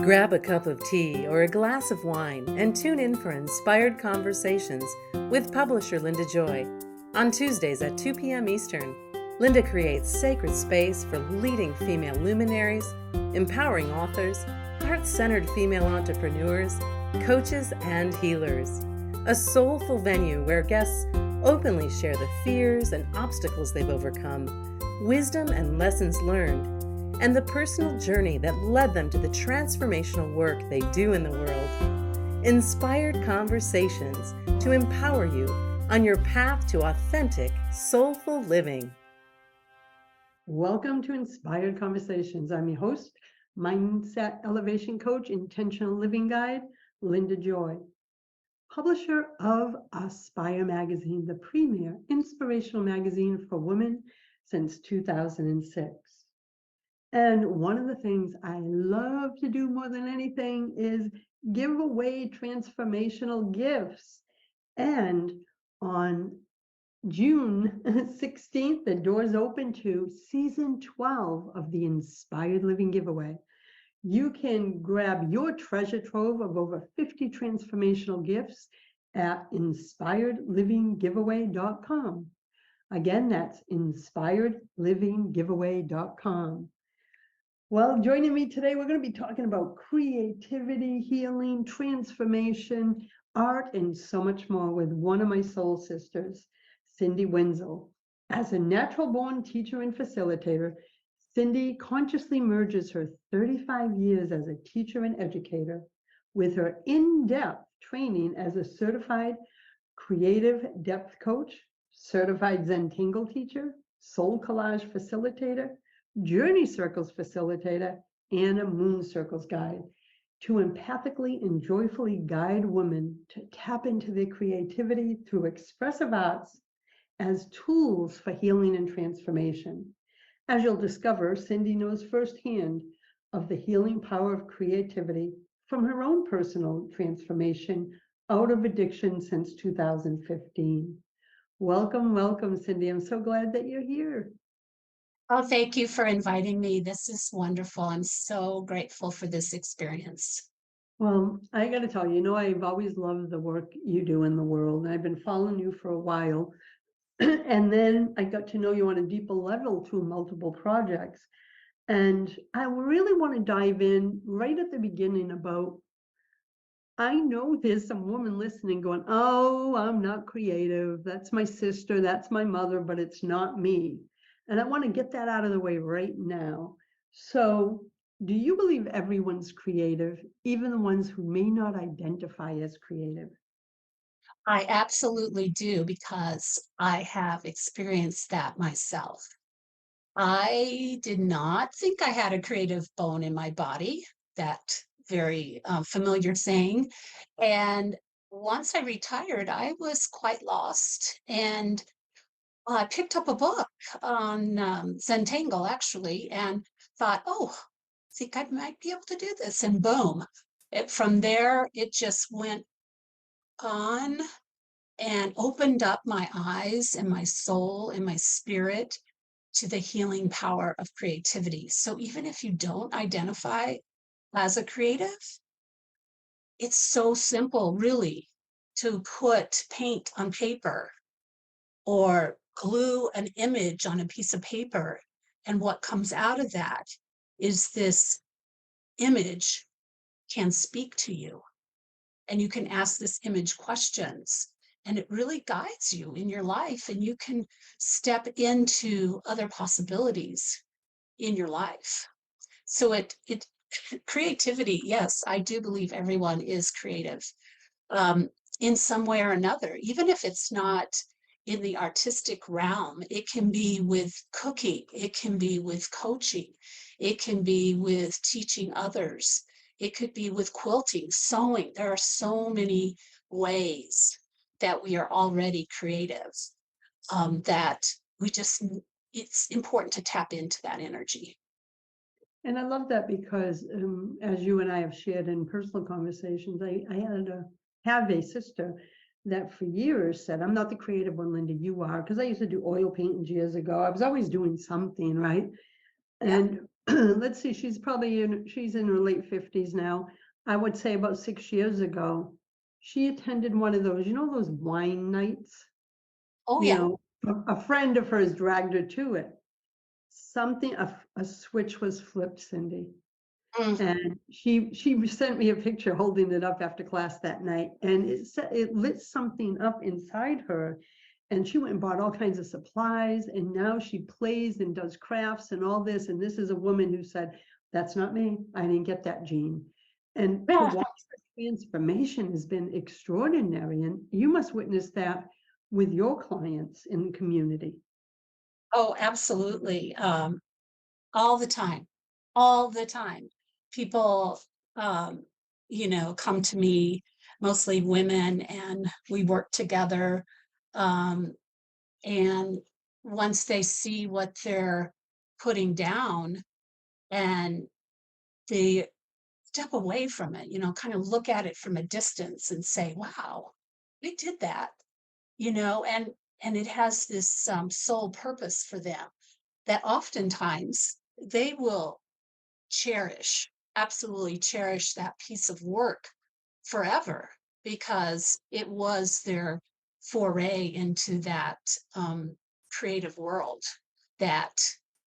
Grab a cup of tea or a glass of wine and tune in for Inspired Conversations with publisher Linda Joy. On Tuesdays at 2 p.m. Eastern, Linda creates sacred space for leading female luminaries, empowering authors, heart-centered female entrepreneurs, coaches, and healers. A soulful venue where guests openly share the fears and obstacles they've overcome, wisdom and lessons learned, and the personal journey that led them to the transformational work they do in the world. Inspired Conversations to empower you on your path to authentic, soulful living. Welcome to Inspired Conversations. I'm your host, Mindset Elevation Coach, Intentional Living Guide, Linda Joy, publisher of Aspire Magazine, the premier inspirational magazine for women since 2006. And one of the things I love to do more than anything is give away transformational gifts. And on June 16th, the doors open to season 12 of the Inspired Living Giveaway. You can grab your treasure trove of over 50 transformational gifts at inspiredlivinggiveaway.com. Again, that's inspiredlivinggiveaway.com. Well, joining me today, we're going to be talking about creativity, healing, transformation, art, and so much more with one of my soul sisters, Cindy Winsel. As a natural-born teacher and facilitator, Cindy consciously merges her 35 years as a teacher and educator with her in-depth training as a certified creative depth coach, certified Zentangle Teacher, soul collage facilitator, JourneyCircles facilitator, and a MoonCircles guide to empathically and joyfully guide women to tap into their creativity through expressive arts as tools for healing and transformation. As you'll discover, Cindy knows firsthand of the healing power of creativity from her own personal transformation out of addiction since 2015. Welcome, Cindy. I'm so glad that you're here. Oh, thank you for inviting me. This is wonderful. I'm so grateful for this experience. Well, I got to tell you, I've always loved the work you do in the world. I've been following you for a while. And then I got to know you on a deeper level through multiple projects. And I really want to dive in right at the beginning about, I know there's some woman listening going, oh, I'm not creative. That's my sister, that's my mother, but it's not me. And I want to get that out of the way right now. So do you believe everyone's creative, even the ones who may not identify as creative? I absolutely do, because I have experienced that myself. I did not think I had a creative bone in my body, that very familiar saying. And once I retired, I was quite lost. And I picked up a book on Zentangle, actually, and thought, oh, I think I might be able to do this. And boom, from there, it just went on and opened up my eyes and my soul and my spirit to the healing power of creativity. So even if you don't identify as a creative, it's so simple, really, to put paint on paper or glue an image on a piece of paper. And what comes out of that is this image can speak to you. And you can ask this image questions. And it really guides you in your life. And you can step into other possibilities in your life. So creativity, yes, I do believe everyone is creative in some way or another, even if it's not in the artistic realm. It can be with cooking, it can be with coaching, it can be with teaching others, it could be with quilting, sewing. There are so many ways that we are already creative, that it's important to tap into that energy. And I love that because as you and I have shared in personal conversations, I have a sister that for years said, I'm not the creative one, Linda, you are. Because I used to do oil paintings years ago. I was always doing something, right? Yeah. And let's see, she's in her late 50s now. I would say about 6 years ago, she attended one of those, those wine nights, Oh, yeah. a friend of hers dragged her to it. A switch was flipped, Cindy. Mm. And she sent me a picture holding it up after class that night, and it lit something up inside her. And she went and bought all kinds of supplies, and now she plays and does crafts and all this. And this is a woman who said, "That's not me. I didn't get that gene." And to watch her transformation has been extraordinary. And you must witness that with your clients in the community. Oh, absolutely. All the time, all the time. People, come to me, mostly women, and we work together. Um, and once they see what they're putting down and they step away from it, kind of look at it from a distance and say, wow, I did that, and it has this sole purpose for them that oftentimes they will cherish, absolutely cherish that piece of work forever because it was their foray into that creative world that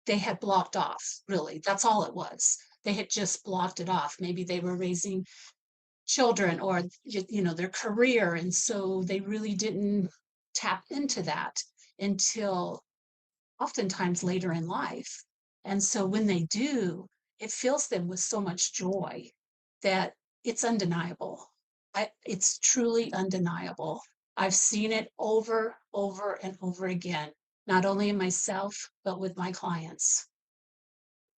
they had blocked off, really. That's all it was. They had just blocked it off. Maybe they were raising children or, their career. And so they really didn't tap into that until oftentimes later in life. And so when they do, it fills them with so much joy that it's undeniable. It's truly undeniable. I've seen it over and over again, not only in myself, but with my clients.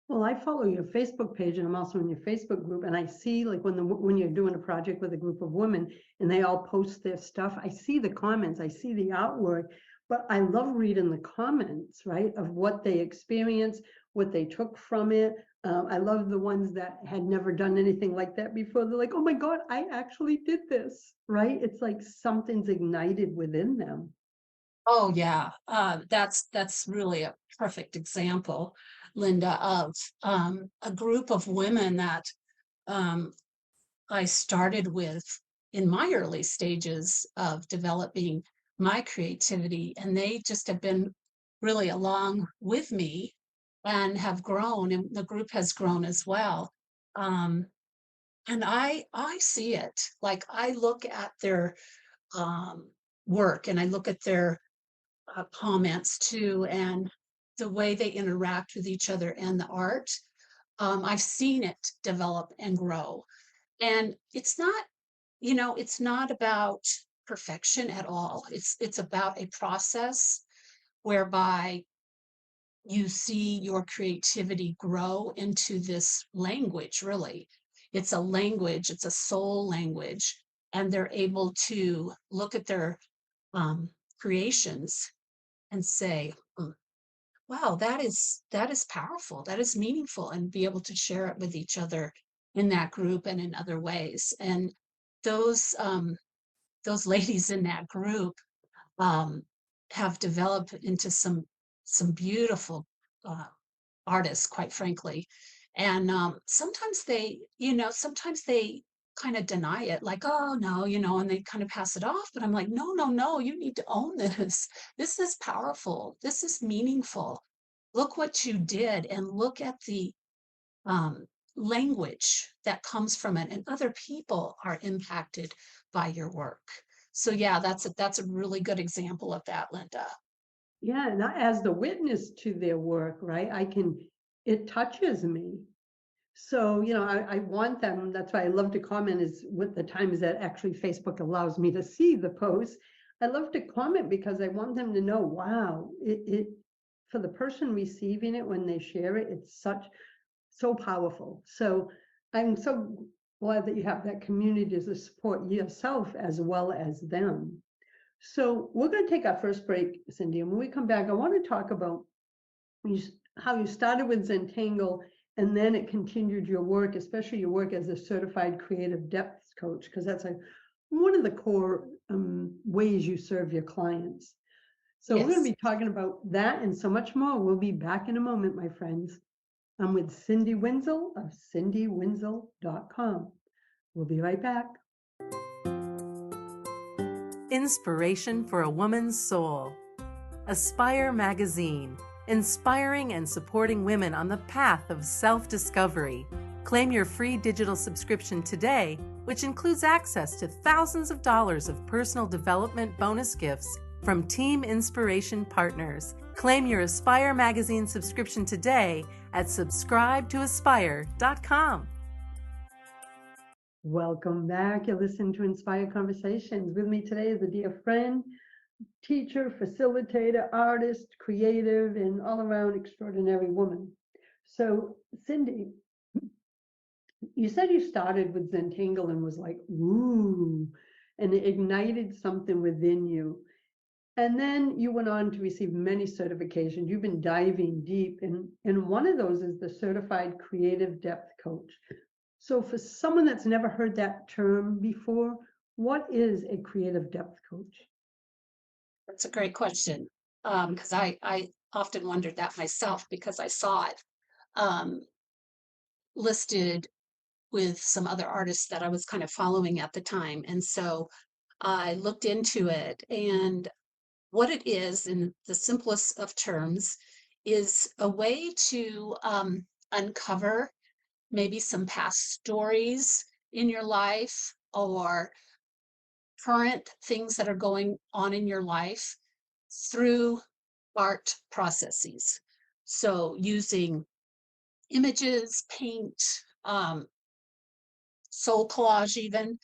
Well, I follow your Facebook page, and I'm also in your Facebook group, and I see like when you're doing a project with a group of women and they all post their stuff, I see the comments, I see the artwork, but I love reading the comments, right, of what they experienced, what they took from it. I love the ones that had never done anything like that before. They're like, "Oh my God, I actually did this," right? It's like something's ignited within them. Oh yeah, that's really a perfect example, Linda, of a group of women that um, I started with in my early stages of developing my creativity, and they just have been really along with me and have grown, and the group has grown as well. Um, and I see it. Like I look at their um, work, and I look at their comments too, and the way they interact with each other and the art. I've seen it develop and grow, and it's not about perfection at all. It's about a process whereby you see your creativity grow into this language, really. It's a language, it's a soul language, and they're able to look at their um, creations and say, "Hmm, wow, that is powerful, that is meaningful," and be able to share it with each other in that group and in other ways. And those those ladies in that group um, have developed into some beautiful uh, artists, quite frankly. And sometimes they kind of deny it, like, oh no, and they kind of pass it off. But I'm like, no, no, no, you need to own this. This is powerful. This is meaningful. Look what you did, and look at the um, language that comes from it, and other people are impacted by your work. So yeah, that's a really good example of that, Linda. Yeah, and as the witness to their work, right? It touches me. So, I want them, that's why I love to comment is with the times that actually Facebook allows me to see the posts. I love to comment because I want them to know, wow, for the person receiving it when they share it, it's so powerful. So I'm so glad that you have that community to support yourself as well as them. So we're going to take our first break, Cindy, and when we come back, I want to talk about how you started with Zentangle and then it continued your work, especially your work as a certified creative depth coach, because that's one of the core ways you serve your clients. So we're going to Yes. be talking about that and so much more. We'll be back in a moment, my friends. I'm with Cindy Winsel of cindywinsel.com. We'll be right back. Inspiration for a Woman's Soul. Aspire Magazine, inspiring and supporting women on the path of self-discovery. Claim your free digital subscription today, which includes access to thousands of dollars of personal development bonus gifts from Team Inspiration partners. Claim your Aspire Magazine subscription today at subscribetoaspire.com. Welcome back. You're listening to Inspire Conversations. With me today is a dear friend, teacher, facilitator, artist, creative, and all-around extraordinary woman. So, Cindy, you said you started with Zentangle and was like, ooh, and it ignited something within you. And then you went on to receive many certifications. You've been diving deep, and one of those is the Certified Creative Depth Coach. So for someone that's never heard that term before, what is a creative depth coach? That's a great question, because I often wondered that myself because I saw it listed with some other artists that I was kind of following at the time. And so I looked into it, and what it is, in the simplest of terms, is a way to uncover maybe some past stories in your life or current things that are going on in your life through art processes. So using images, paint, soul collage, even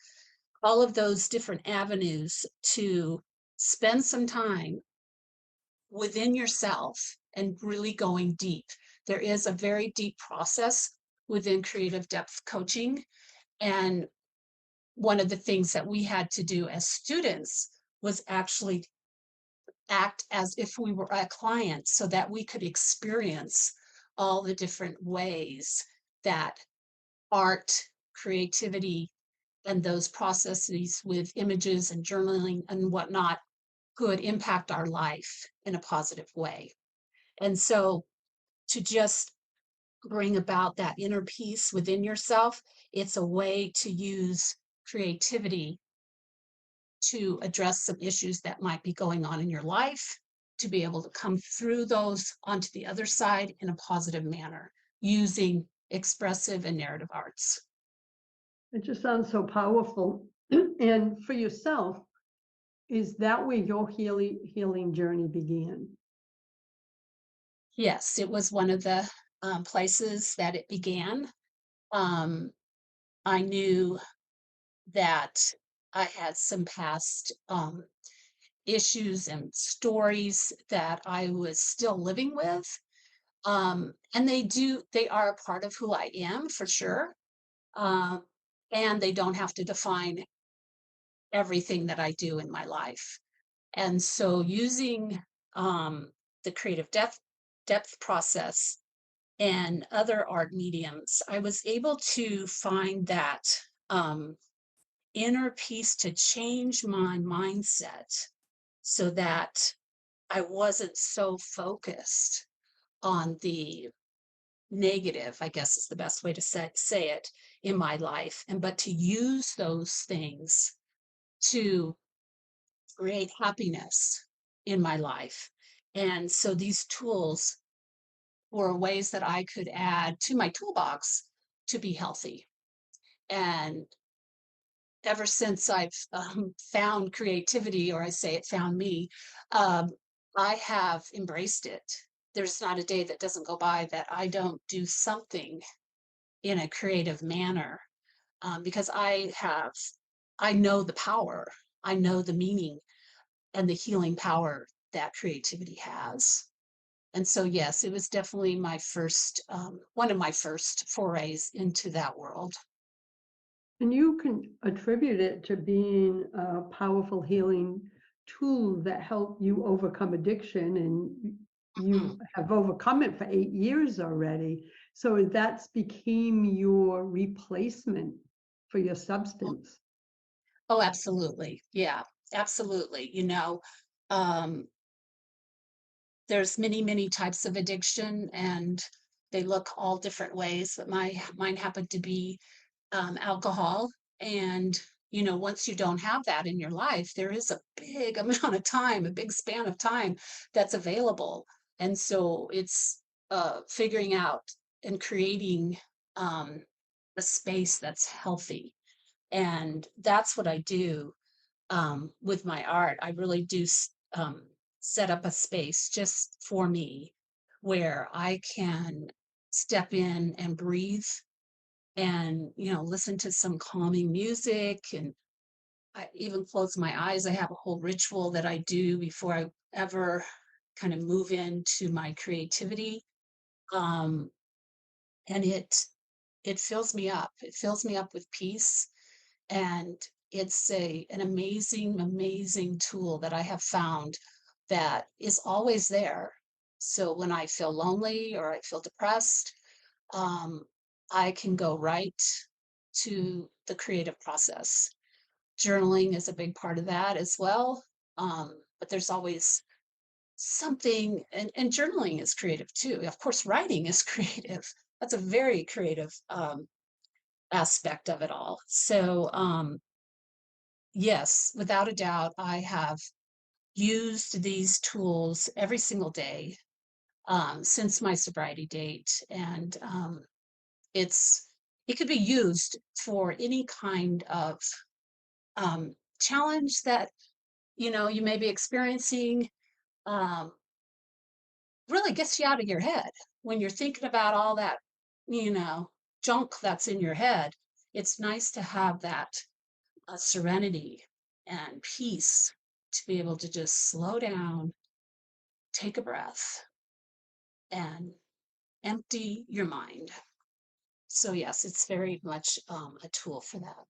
all of those different avenues to spend some time within yourself and really going deep. There is a very deep process within creative depth coaching. And one of the things that we had to do as students was actually act as if we were a client so that we could experience all the different ways that art, creativity, and those processes with images and journaling and whatnot could impact our life in a positive way. And so to just bring about that inner peace within yourself, it's a way to use creativity to address some issues that might be going on in your life, to be able to come through those onto the other side in a positive manner using expressive and narrative arts. It just sounds so powerful. And for yourself, is that where your healing journey began? Yes, it was one of the places that it began. I knew that I had some past issues and stories that I was still living with. And they are a part of who I am for sure. Um, and they don't have to define everything that I do in my life. And so using the creative depth process and other art mediums, I was able to find that inner peace to change my mindset so that I wasn't so focused on the negative, I guess is the best way to say it, in my life, and but to use those things to create happiness in my life. And so these tools were ways that I could add to my toolbox to be healthy. And ever since I've found creativity, or I say it found me, um, I have embraced it. There's not a day that doesn't go by that I don't do something in a creative manner, because I know the power, I know the meaning and the healing power that creativity has. And so, yes, it was definitely my first, one of my first forays into that world. And you can attribute it to being a powerful healing tool that helped you overcome addiction, and you Mhm. have overcome it for 8 years already. So that's became your replacement for your substance. Oh, absolutely. Yeah, absolutely. Um, there's many, many types of addiction, and They look all different ways, but mine happened to be alcohol. And, once you don't have that in your life, there is a big amount of time, a big span of time that's available. And so it's figuring out and creating um, a space that's healthy. And that's what I do with my art. I really do set up a space just for me where I can step in and breathe and listen to some calming music, and I even close my eyes. I have a whole ritual that I do before I ever kind of move into my creativity. um, and it fills me up. It fills me up with peace, and it's an amazing tool that I have found that is always there. So when I feel lonely or I feel depressed, um, I can go right to the creative process. Journaling is a big part of that as well. But there's always something, and journaling is creative too. Of course, writing is creative. That's a very creative aspect of it all. So, yes, without a doubt, I have used these tools every single day since my sobriety date, and it's it could be used for any kind of challenge that you may be experiencing. um, Really gets you out of your head when you're thinking about all that you know junk that's in your head. It's nice to have that serenity and peace to be able to just slow down, take a breath, and empty your mind. So yes, it's very much a tool for that.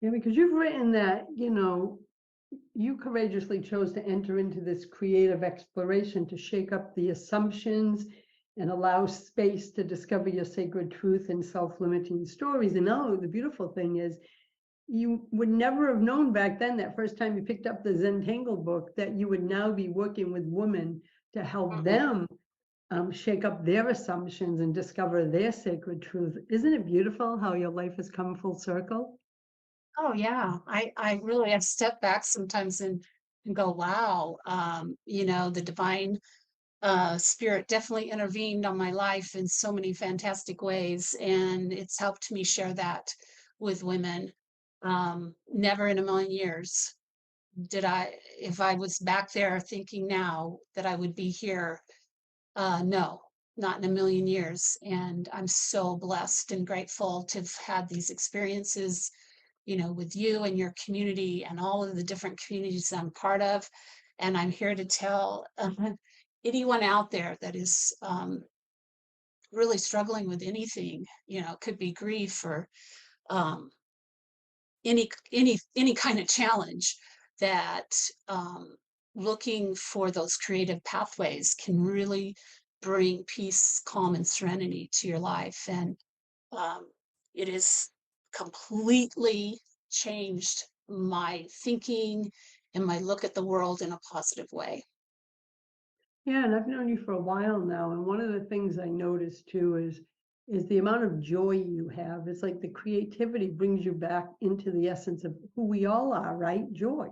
Yeah, because you've written that, you courageously chose to enter into this creative exploration to shake up the assumptions and allow space to discover your sacred truth and self-limiting stories. And now the beautiful thing is you would never have known back then, that first time you picked up the Zentangle book, that you would now be working with women to help Mhm. them shake up their assumptions and discover their sacred truth. Isn't it beautiful how your life has come full circle? Oh yeah, I really have stepped back sometimes and go, wow, the divine spirit definitely intervened on my life in so many fantastic ways, and it's helped me share that with women. Never in a million years did I, if I was back there thinking now that I would be here, no, not in a million years. And I'm so blessed and grateful to have had these experiences, with you and your community and all of the different communities I'm part of. And I'm here to tell anyone out there that is really struggling with anything, it could be grief or um, any kind of challenge, that looking for those creative pathways can really bring peace, calm, and serenity to your life. And um, it has completely changed my thinking and my look at the world in a positive way. Yeah, and I've known you for a while now, and one of the things I noticed too is the amount of joy you have. It's like the creativity brings you back into the essence of who we all are, right? Joy.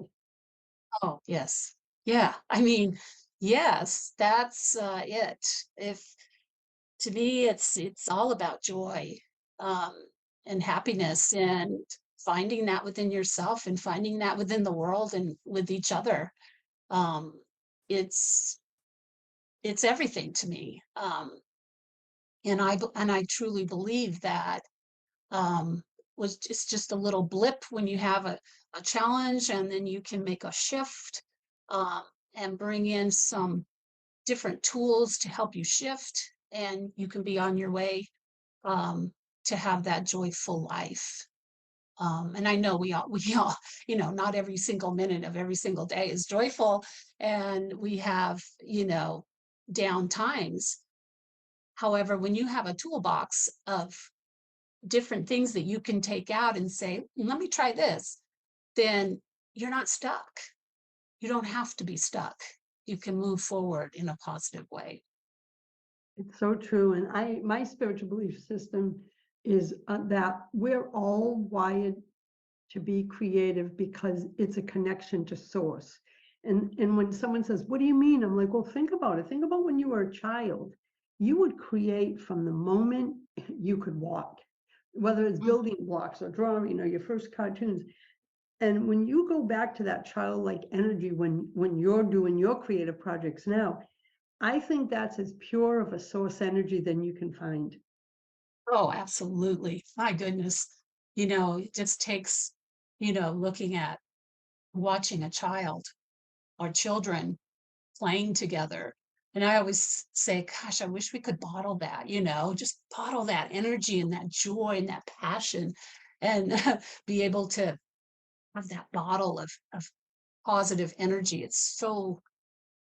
Oh, yes. Yeah. I mean, yes, that's it. If To me, it's all about joy, um, and happiness, and finding that within yourself and finding that within the world and with each other. Um, it's it's everything to me. And I truly believe that um, it's just a little blip when you have a challenge, and then you can make a shift um, and bring in some different tools to help you shift, and you can be on your way um, to have that joyful life. And I know we all, not every single minute of every single day is joyful, and we have, down times. However, when you have a toolbox of different things that you can take out and say, let me try this, then you're not stuck. You don't have to be stuck. You can move forward in a positive way. It's so true. And my spiritual belief system is that we're all wired to be creative because it's a connection to source. And when someone says, "What do you mean?" I'm like, "Well, think about it. Think about when you were a child. You would create from the moment you could walk, whether it's Mm. building blocks or drawing or your first cartoons. And when you go back to that childlike energy when you're doing your creative projects now, I think that's as pure of a source energy than you can find. Oh, absolutely. My goodness. It just takes, looking at watching a child or children playing together. And I always say, gosh, I wish we could bottle that, just bottle that energy and that joy and that passion and be able to have that bottle of positive energy. It's so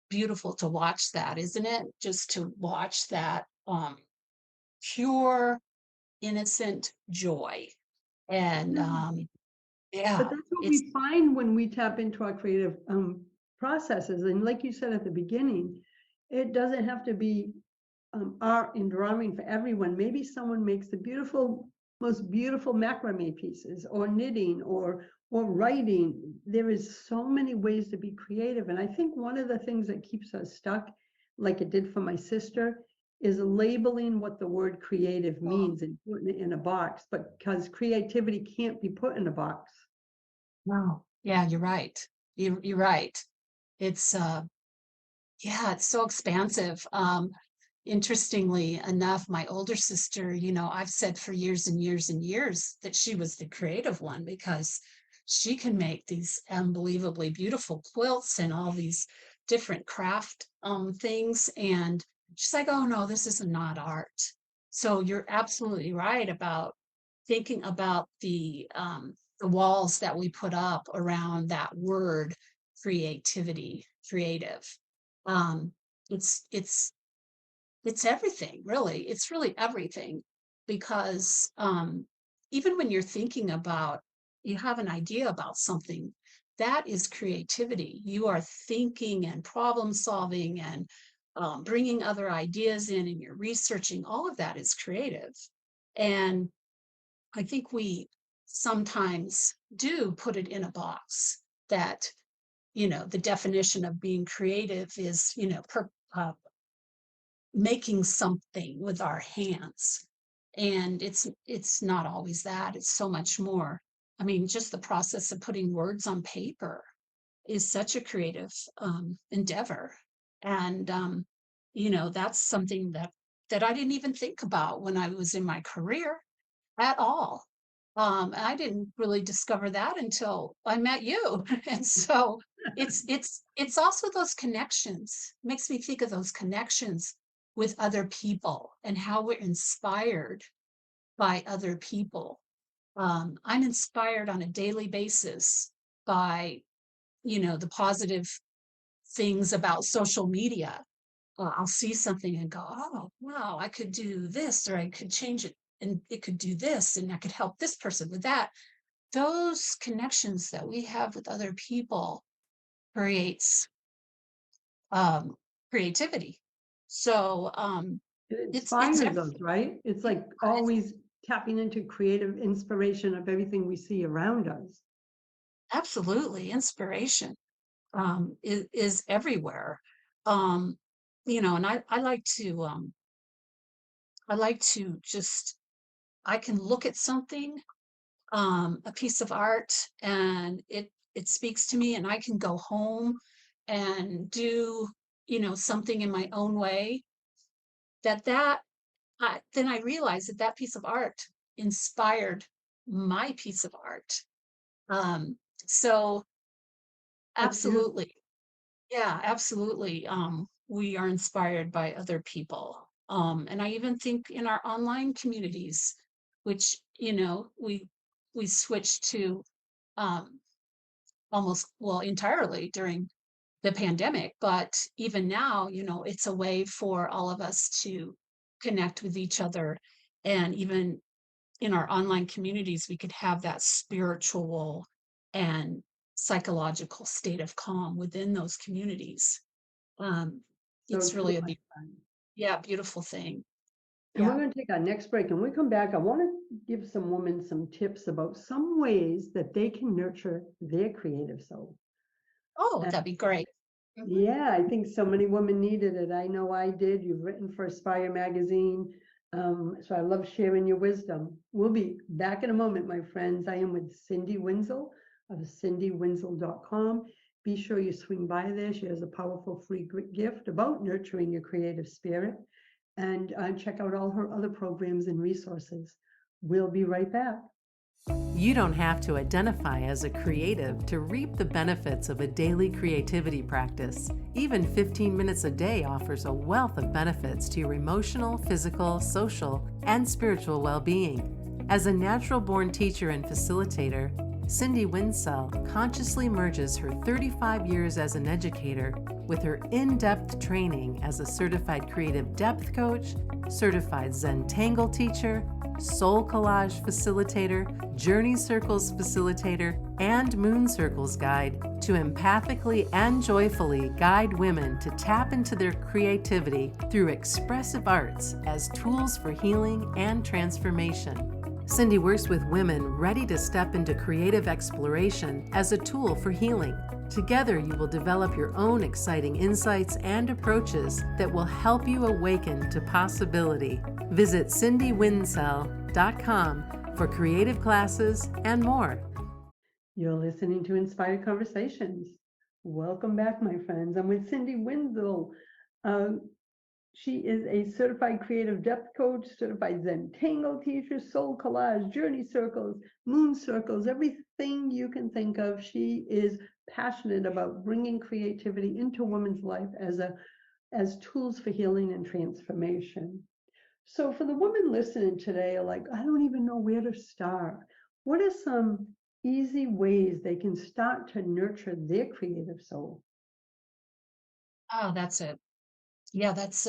beautiful to watch that, isn't it? Just to watch that pure, innocent joy. And But yeah, that's what it's we find when we tap into our creative processes. And like you said at the beginning, it doesn't have to be art and drawing for everyone. Maybe someone makes the most beautiful macrame pieces, or knitting, or writing. There is so many ways to be creative. And I think one of the things that keeps us stuck, like it did for my sister, is labeling what the word creative oh, means and putting it in a box. But because creativity can't be put in a box. wow. Yeah, you're right. You're right. It's yeah, it's so expansive. Interestingly enough, my older sister, I've said for years and years and years that she was the creative one because she can make these unbelievably beautiful quilts and all these different craft things. And she's like, oh no, this is not art. So you're absolutely right about thinking about the walls that we put up around that word creativity, creative. Um, it's it's everything, really. It's really everything because even when you're thinking about, you have an idea about something, that is creativity. You are thinking and problem solving and bringing other ideas in, and you're researching. All of that is creative. And I think we sometimes do put it in a box that, the definition of being creative is, making something with our hands. And it's not always that. It's so much more. I mean, just the process of putting words on paper is such a creative endeavor. And that's something that I didn't even think about when I was in my career at all. I didn't really discover that until I met you. And so it's also those connections. Makes me think of those connections with other people and how we're inspired by other people. I'm inspired on a daily basis by, the positive things about social media. I'll see something and go, oh, wow, I could do this, or I could change it and it could do this, and I could help this person with that. Those connections that we have with other people creates um, creativity. So It it's inspires us, right? It's like always tapping into creative inspiration of everything we see around us. absolutely inspiration is everywhere. Um, and I like to just I can look at something, a piece of art, and it speaks to me, and I can go home and do something in my own way. Then I realized that that piece of art inspired my piece of art. Um, so That's beautiful. absolutely, yeah, absolutely. We are inspired by other people. And I even think in our online communities, which, we switched to um, almost, well, entirely during the pandemic, but even now, it's a way for all of us to connect with each other. And even in our online communities, we could have that spiritual and psychological state of calm within those communities. Um, So it's true, really a my be- friend. Yeah, beautiful thing. And we're Yeah. going to take our next break. And when we come back, I want to give some women some tips about some ways that they can nurture their creative soul. Oh, And that'd be great. Mhm. yeah, I think so many women needed it. I know I did. You've written for Aspire magazine. So I love sharing your wisdom. We'll be back in a moment, my friends. I am with Cindy Winsel of cindywinsel.com. Be sure you swing by there. She has a powerful free gift about nurturing your creative spirit. And check out all her other programs and resources. We'll be right back. You don't have to identify as a creative to reap the benefits of a daily creativity practice. Even 15 minutes a day offers a wealth of benefits to your emotional, physical, social, and spiritual well-being. As a natural-born teacher and facilitator, Cindy Winsel consciously merges her 35 years as an educator with her in-depth training as a certified creative depth coach, certified Zentangle Teacher, Soul Collage Facilitator, JourneyCircles Facilitator, and MoonCircles Guide to empathically and joyfully guide women to tap into their creativity through expressive arts as tools for healing and transformation. Cindy works with women ready to step into creative exploration as a tool for healing. Together, you will develop your own exciting insights and approaches that will help you awaken to possibility. Visit cindywinsel.com for creative classes and more. You're listening to Inspired Conversations. Welcome back, my friends. I'm with Cindy Winsel. She is a certified creative depth coach, certified Zentangle teacher, soul collage, journey circles, moon circles, everything you can think of. She is passionate about bringing creativity into women's life as tools for healing and transformation. So for the women listening today, are like, I don't even know where to start. What are some easy ways they can start to nurture their creative soul? Oh, that's a yeah, that's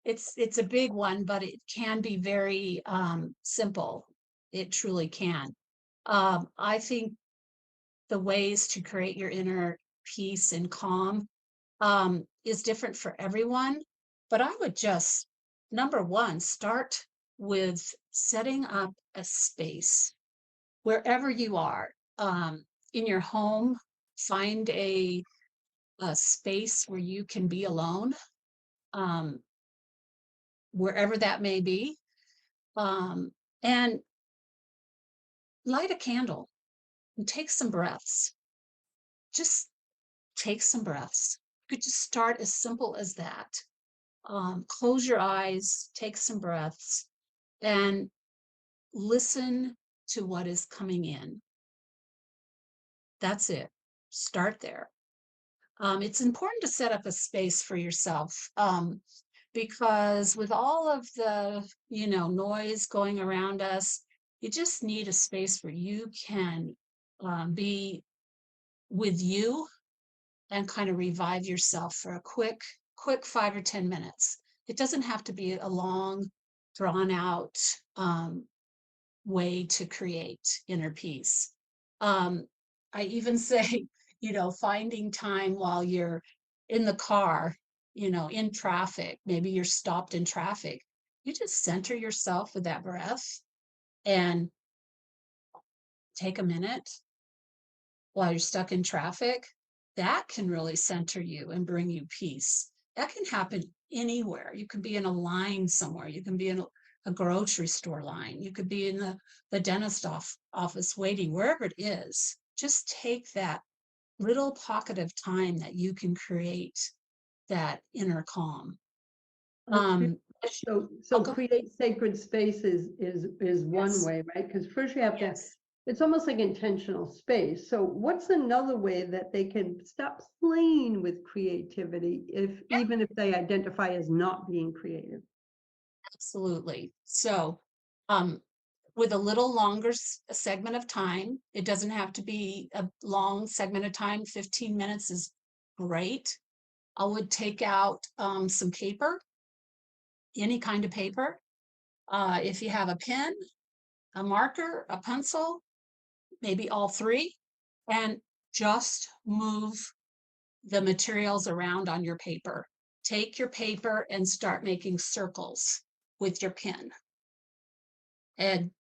it's a big one, but it can be very simple. It truly can. I think the ways to create your inner peace and calm is different for everyone. But I would just, number one, start with setting up a space wherever you are, in your home. Find a space where you can be alone, um, wherever that may be, um, and light a candle and take some breaths. Just take some breaths. You could just start as simple as that. Close your eyes, take some breaths, and listen to what is coming in. That's it. Start there. It's important to set up a space for yourself, because with all of the noise going around us, you just need a space where you can be with you and kind of revive yourself for a quick 5 or 10 minutes. It doesn't have to be a long, drawn out way to create inner peace. Um, I even say, finding time while you're in the car, in traffic, maybe you're stopped in traffic. You just center yourself with that breath and take a minute while you're stuck in traffic. That can really center you and bring you peace. That can happen anywhere. You could be in a line somewhere. You can be in a grocery store line. You could be in the dentist office waiting, wherever it is. Just take that little pocket of time that you can create that inner calm. That's beautiful. Um, So I'll go. create sacred spaces is one Yes, way, right? Because first you have to, yes. it's almost like intentional space. So what's another way that they can stop playing with creativity even if they identify as not being creative? Absolutely. So, with a little longer segment of time, it doesn't have to be a long segment of time. 15 minutes is great. I would take out some paper, any kind of paper. If you have a pen, a marker, a pencil, maybe all three, and just move the materials around on your paper. take your paper and start making circles with your pen. And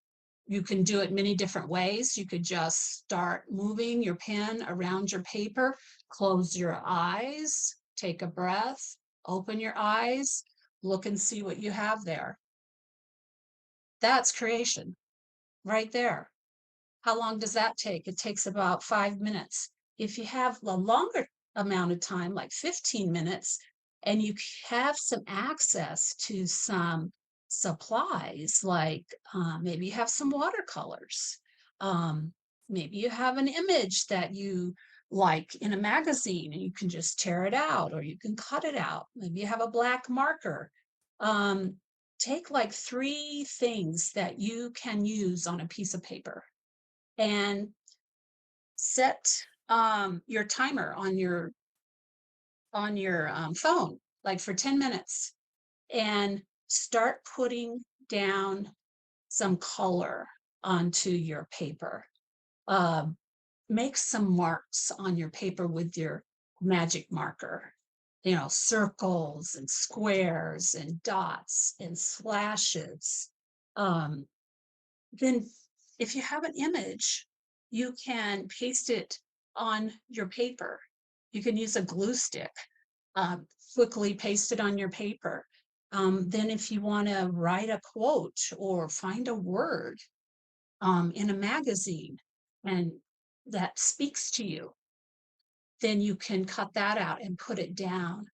you can do it many different ways. You could just start moving your pen around your paper, close your eyes, take a breath, open your eyes, look and see what you have there. That's creation right there. How long does that take? It takes about 5 minutes. If you have a longer amount of time, like 15 minutes, and you have some access to some supplies, like maybe you have some watercolors, maybe you have an image that you like in a magazine and you can just tear it out or you can cut it out. Maybe you have a black marker. Take like 3 things that you can use on a piece of paper and set your timer on your phone, like for 10 minutes, and start putting down some color onto your paper. Make some marks on your paper with your magic marker, circles and squares and dots and slashes. Then if you have an image, you can paste it on your paper. You can use a glue stick, quickly paste it on your paper. Then if you want to write a quote or find a word in a magazine and that speaks to you, then you can cut that out and put it down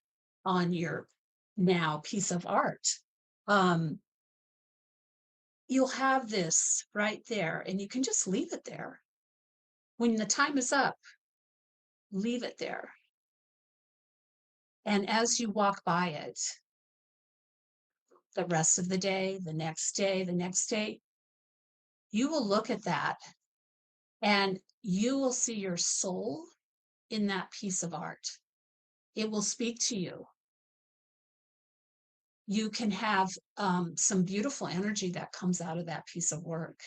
on your now piece of art. You'll have this right there and you can just leave it there. When the time is up, leave it there. And as you walk by it, the rest of the day, the next day, you will look at that and you will see your soul in that piece of art. It will speak to you. You can have some beautiful energy that comes out of that piece of work.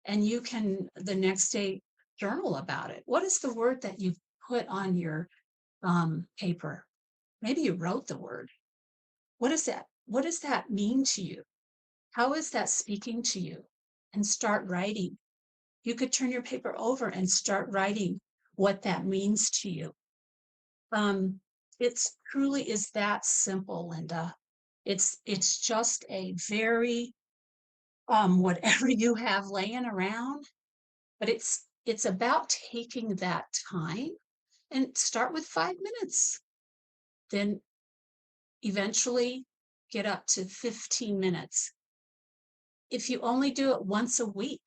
And you can, the next day, journal about it. What is the word that you put on your paper? Maybe you wrote the word. What is that? What does that mean to you? How is that speaking to you? And start writing. You could turn your paper over and start writing what that means to you. It's truly is that simple, Linda. It's just a very whatever you have laying around, but it's about taking that time and start with 5 minutes. Then eventually get up to 15 minutes. If you only do it once a week,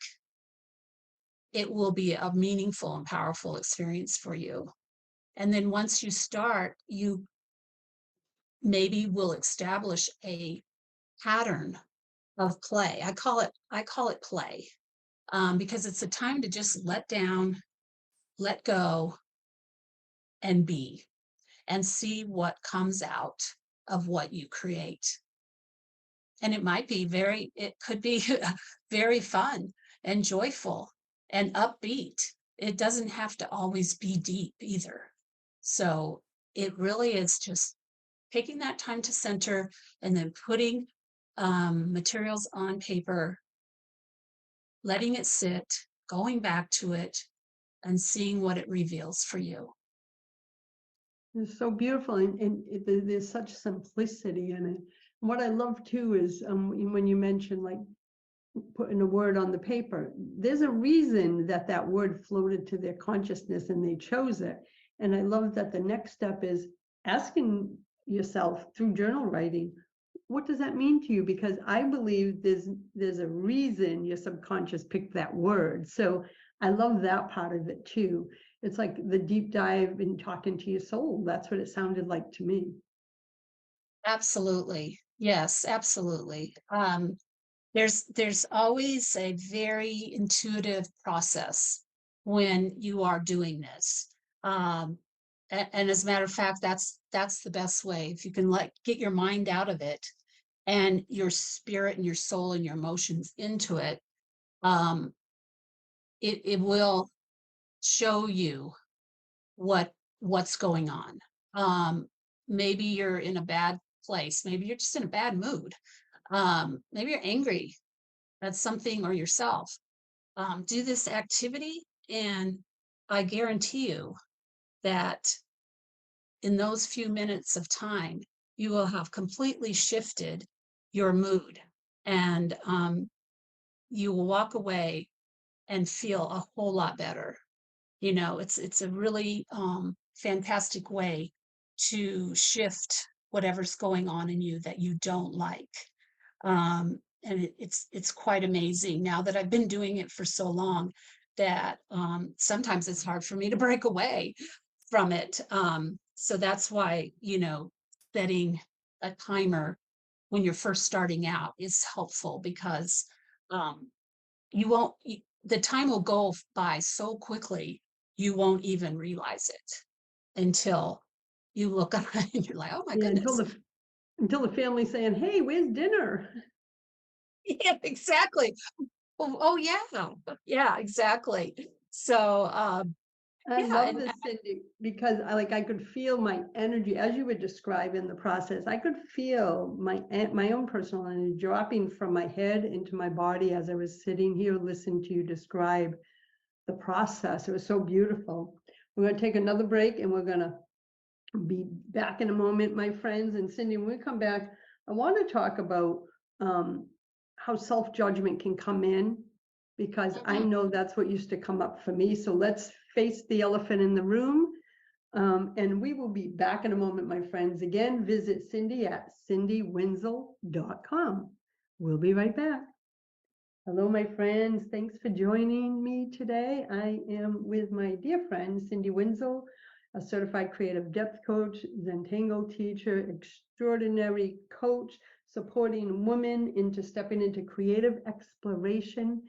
it will be a meaningful and powerful experience for you. And then once you start, you maybe will establish a pattern of play. I call it play because it's a time to just let down, let go, and be, and see what comes out of what you create. And it could be very fun and joyful and upbeat. It doesn't have to always be deep either. So it really is just taking that time to center and then putting materials on paper, letting it sit, going back to it, and seeing what it reveals for you. It's so beautiful, and there's such simplicity in it. And what I love too is when you mention like putting a word on the paper, there's a reason that that word floated to their consciousness and they chose it. And I love that the next step is asking yourself through journal writing, what does that mean to you? Because I believe there's a reason your subconscious picked that word. So I love that part of it too. It's like the deep dive in talking to your soul. That's what it sounded like to me. Absolutely. Yes, absolutely. There's always a very intuitive process when you are doing this. And as a matter of fact, that's the best way. If you can get your mind out of it and your spirit and your soul and your emotions into it, it will show you what's going on. maybe you're in a bad place. Maybe you're just in a bad mood. Maybe you're angry at something or yourself. Do this activity, and I guarantee you that in those few minutes of time, you will have completely shifted your mood, and you will walk away and feel a whole lot better. You know, it's a really fantastic way to shift whatever's going on in you that you don't like. And it's quite amazing now that I've been doing it for so long that sometimes it's hard for me to break away from it. So that's why, you know, setting a timer when you're first starting out is helpful, because um, you won't, the time will go by so quickly, you won't even realize it until you look up and you're like, oh my Yeah, goodness. until the family's saying, "Hey, where's dinner?" Yeah, exactly. Oh yeah. Yeah, exactly. So, I yeah, love and this, Cindy, because I could feel my energy as you were describing the process. I could feel my own personal energy dropping from my head into my body as I was sitting here listening to you describe the process. It was so beautiful. We're going to take another break, and we're going to be back in a moment, my friends. And Cindy, when we come back, I want to talk about um, how self-judgment can come in, because I Mhm. know that's what used to come up for me. So let's face the elephant in the room. And we will be back in a moment, my friends. Again, visit Cindy at cindywinsel.com. We'll be right back. Hello, my friends. Thanks for joining me today. I am with my dear friend, Cindy Winsel, a certified creative depth coach, Zentangle teacher, extraordinary coach, supporting women into stepping into creative exploration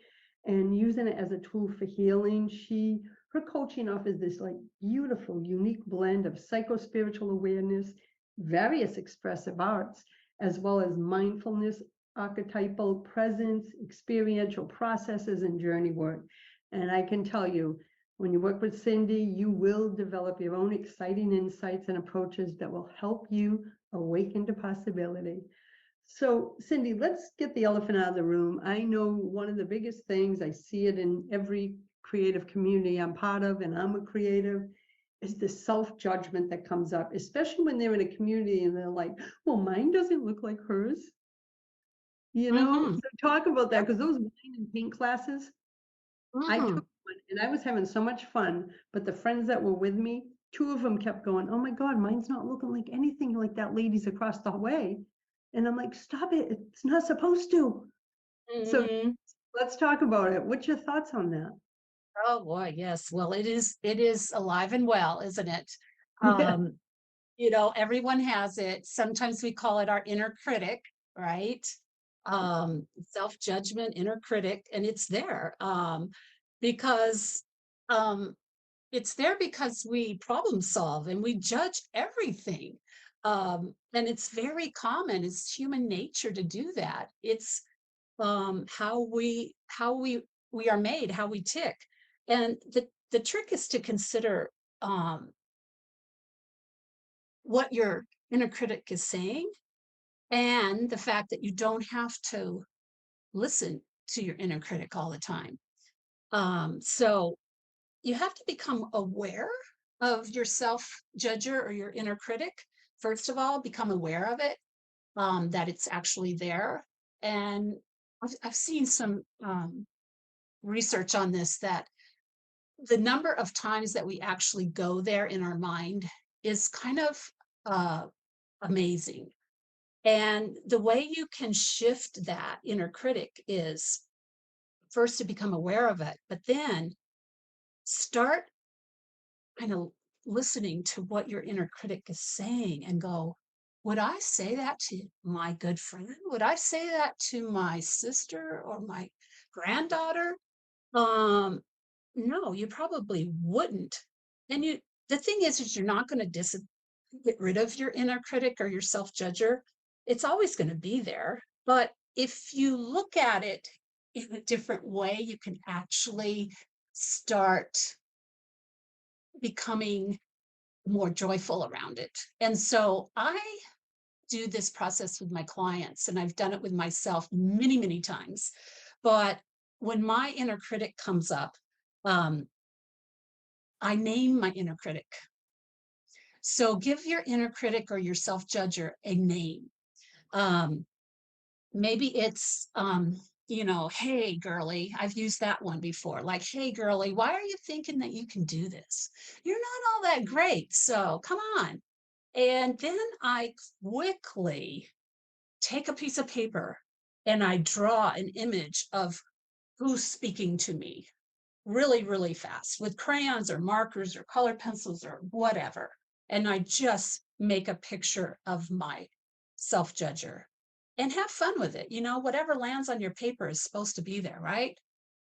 and using it as a tool for healing. Her coaching offers this like beautiful, unique blend of psycho-spiritual awareness, various expressive arts, as well as mindfulness, archetypal presence, experiential processes, and journey work. And I can tell you, when you work with Cindy, you will develop your own exciting insights and approaches that will help you awaken to possibility. So, Cindy, let's get the elephant out of the room. I know one of the biggest things, I see it in every creative community I'm part of, and I'm a creative, is the self-judgment that comes up, especially when they're in a community and they're like, well, mine doesn't look like hers. Mhm. So talk about that, because those wine and paint classes, I took Mhm. one and I was having so much fun, but the friends that were with me, two of them kept going, oh my God, mine's not looking like anything like that lady's across the way. And I'm like, stop it, it's not supposed to. So Mhm. let's talk about it. What's your thoughts on that? Oh boy, yes. Well, it is alive and well, isn't it? Yeah. Um, you know, everyone has it. Sometimes we call it our inner critic, right? Self-judgment, inner critic, and it's there. Because um it's there because we problem solve and we judge everything. And it's very common. It's human nature to do that. It's how we are made, how we tick. And the trick is to consider um, what your inner critic is saying, and the fact that you don't have to listen to your inner critic all the time. So you have to become aware of your self judger or your inner critic. First of all, become aware of it, that it's actually there. And I've seen some research on this, that the number of times that we actually go there in our mind is kind of uh, amazing. And the way you can shift that inner critic is first to become aware of it, but then start kind of listening to what your inner critic is saying and go, would I say that to my good friend? Would I say that to my sister or my granddaughter? Um, no, you probably wouldn't. And the thing is you're not going to get rid of your inner critic or your self-judger. It's always going to be there. But if you look at it in a different way, you can actually start becoming more joyful around it. And so I do this process with my clients, and I've done it with myself many, many times. But when my inner critic comes up, um, I name my inner critic. So give your inner critic or your self-judger a name. Um, maybe it's, hey, girly. I've used that one before. Like, hey, girly, why are you thinking that you can do this? You're not all that great. So come on. And then I quickly take a piece of paper and I draw an image of who's speaking to me really, really fast with crayons or markers or color pencils or whatever. And I just make a picture of my self-judger and have fun with it. Whatever lands on your paper is supposed to be there, right?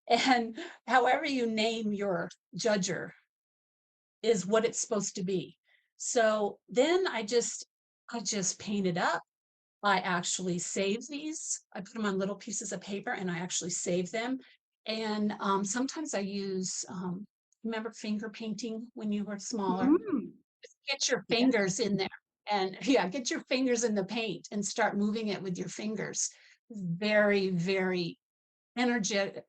And however you name your judger is what it's supposed to be. So then I just paint it up. I actually save these. I put them on little pieces of paper and I actually save them. And sometimes I use, remember finger painting when you were smaller? Mm, Get your yes. fingers in there and yeah, get your fingers in the paint and start moving it with your fingers. Very, very energetic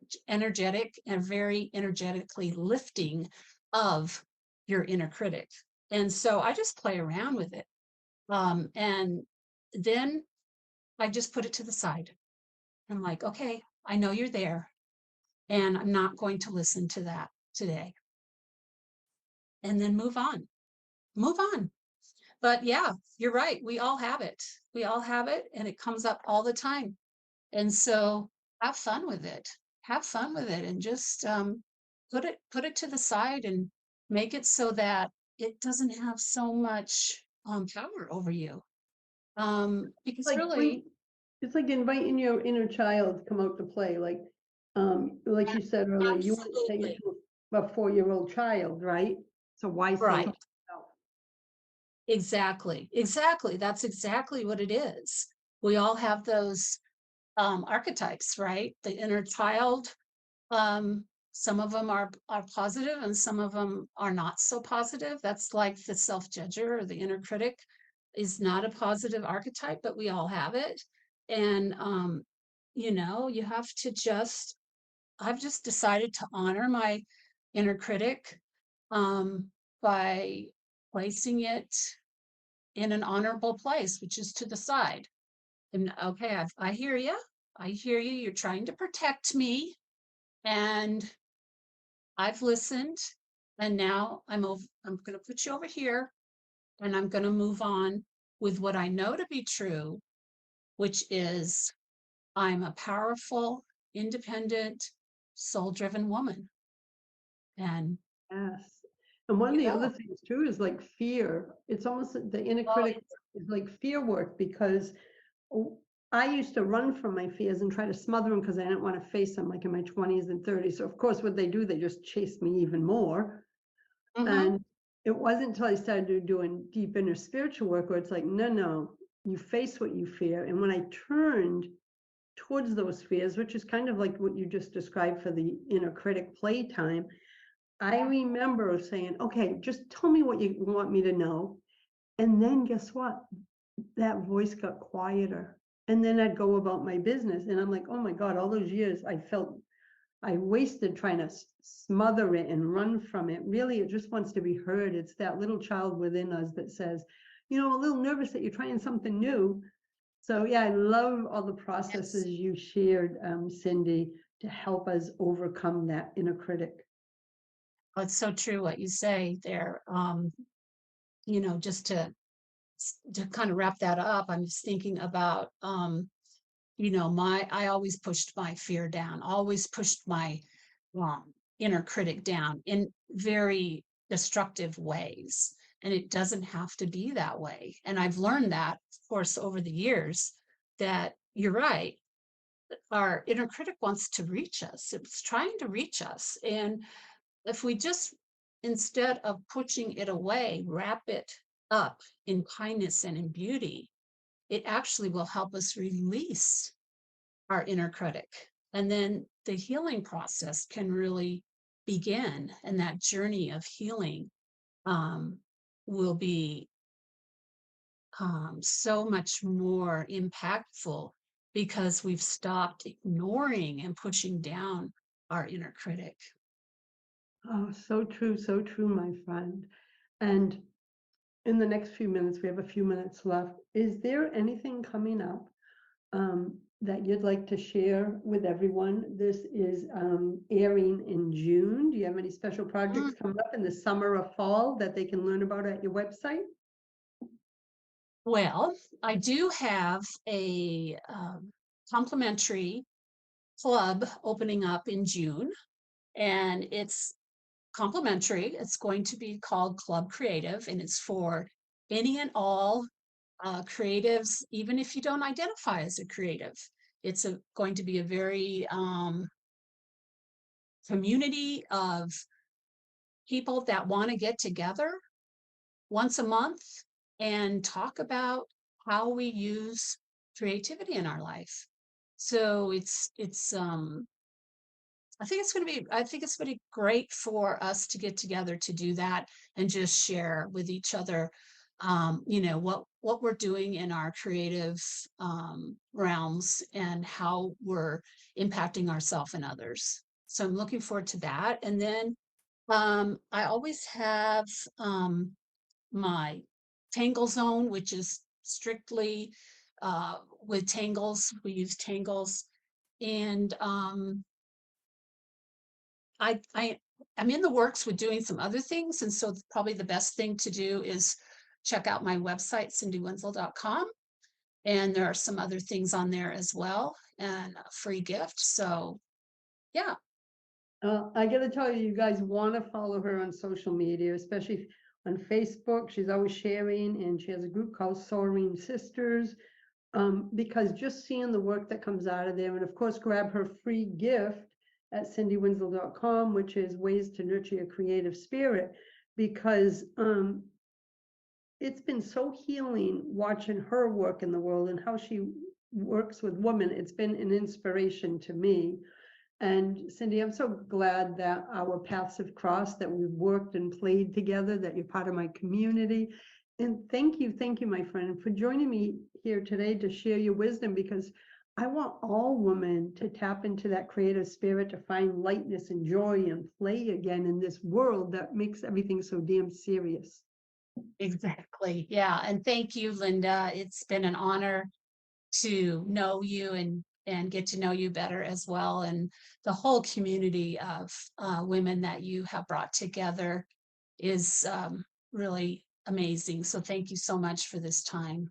and very energetically lifting of your inner critic. And so I just play around with it. And then I just put it to the side. I'm like, okay, I know you're there, and I'm not going to listen to that today. And then move on. Move on. But yeah, you're right. We all have it. We all have it, and it comes up all the time. And so have fun with it. Have fun with it, and just put it to the side and make it so that it doesn't have so much power over you. Because Like really, it's like inviting your inner child to come out to play. Like you said earlier, you wouldn't say it absolutely to a 4-year-old child, right? So why say it to right. yourself? Exactly. Exactly. That's exactly what it is. We all have those archetypes, right? The inner child. Some of them are positive, and some of them are not so positive. That's like the self-judger or the inner critic is not a positive archetype, but we all have it. And you have to just. I've just decided to honor my inner critic um, by placing it in an honorable place, which is to the side. And okay, I hear you. I hear you. You're trying to protect me, and I've listened. And now I'm going to put you over here, and I'm going to move on with what I know to be true, which is I'm a powerful, independent, soul-driven woman. And Yes. And one of you the go. other things too is like fear. It's almost like the inner Oh, critic is like fear work because oh, I used to run from my fears and try to smother them because I didn't want to face them like in my 20s and 30s. So of course what they do, they just chase me even more. mm-hmm. And it wasn't until I started doing deep inner spiritual work where it's like, no, you face what you fear. And when I turned towards those fears, which is kind of like what you just described for the inner critic playtime, I remember saying, okay, just tell me what you want me to know. And then guess what? That voice got quieter. And then I'd go about my business. And I'm like, oh my God, all those years I felt I wasted trying to smother it and run from it. Really, it just wants to be heard. It's that little child within us that says, a little nervous that you're trying something new. So yeah, I love all the processes Yes. you shared, Cindy, to help us overcome that inner critic. Oh, it's so true what you say there. Just to kind of wrap that up, I'm just thinking about I always pushed my fear down, always pushed my inner critic down in very destructive ways. And it doesn't have to be that way. And I've learned that, of course, over the years, that you're right. Our inner critic wants to reach us. It's trying to reach us. And if we just, instead of pushing it away, wrap it up in kindness and in beauty, it actually will help us release our inner critic. And then the healing process can really begin, and that journey of healing will be so much more impactful because we've stopped ignoring and pushing down our inner critic. Oh, so true, my friend. And in the next few minutes, we have a few minutes left. Is there anything coming up that you'd like to share with everyone? This is airing in June. Do you have any special projects coming up in the summer or fall that they can learn about at your website? Well, I do have a complimentary club opening up in June, and it's complimentary. It's going to be called Club Creative, and it's for any and all creatives, even if you don't identify as a creative. It's going to be a very community of people that want to get together once a month and talk about how we use creativity in our life. So I think it's going to be great for us to get together to do that and just share with each other, what we're doing in our creative realms and how we're impacting ourselves and others. So I'm looking forward to that. And then I always have my Tangle Zone, which is strictly with tangles. We use tangles, and I'm in the works with doing some other things, and so probably the best thing to do is check out my website, cindywinsel.com, and there are some other things on there as well, and a free gift. So yeah. I gotta tell you, you guys want to follow her on social media, especially on Facebook. She's always sharing, and she has a group called Soaring Sisters. Because just seeing the work that comes out of there, and of course, grab her free gift at cindywinsel.com, which is ways to nurture your creative spirit, because it's been so healing watching her work in the world and how she works with women. It's been an inspiration to me. And Cindy, I'm so glad that our paths have crossed, that we've worked and played together, that you're part of my community. And thank you, my friend, for joining me here today to share your wisdom, because I want all women to tap into that creative spirit, to find lightness and joy and play again in this world that makes everything so damn serious. Exactly. Yeah. And thank you, Linda. It's been an honor to know you and get to know you better as well. And the whole community of women that you have brought together is really amazing. So thank you so much for this time.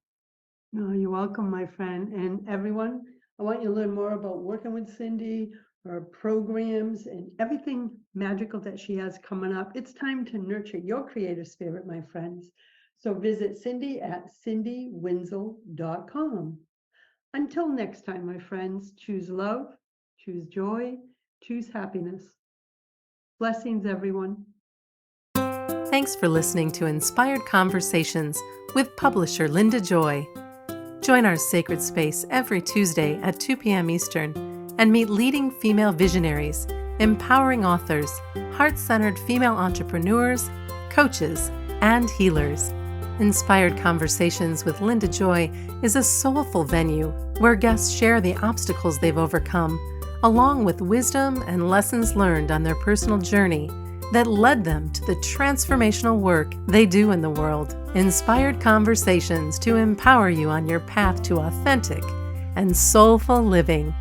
No, you're welcome, my friend. And everyone, I want you to learn more about working with Cindy, her programs, and everything magical that she has coming up. It's time to nurture your creative spirit, my friends. So visit Cindy at cindywinsel.com. Until next time, my friends, choose love, choose joy, choose happiness. Blessings, everyone. Thanks for listening to Inspired Conversations with publisher Linda Joy. Join our sacred space every Tuesday at 2 p.m. Eastern and meet leading female visionaries, empowering authors, heart-centered female entrepreneurs, coaches, and healers. Inspired Conversations with Linda Joy is a soulful venue where guests share the obstacles they've overcome, along with wisdom and lessons learned on their personal journey that led them to the transformational work they do in the world. Inspired Conversations to empower you on your path to authentic and soulful living.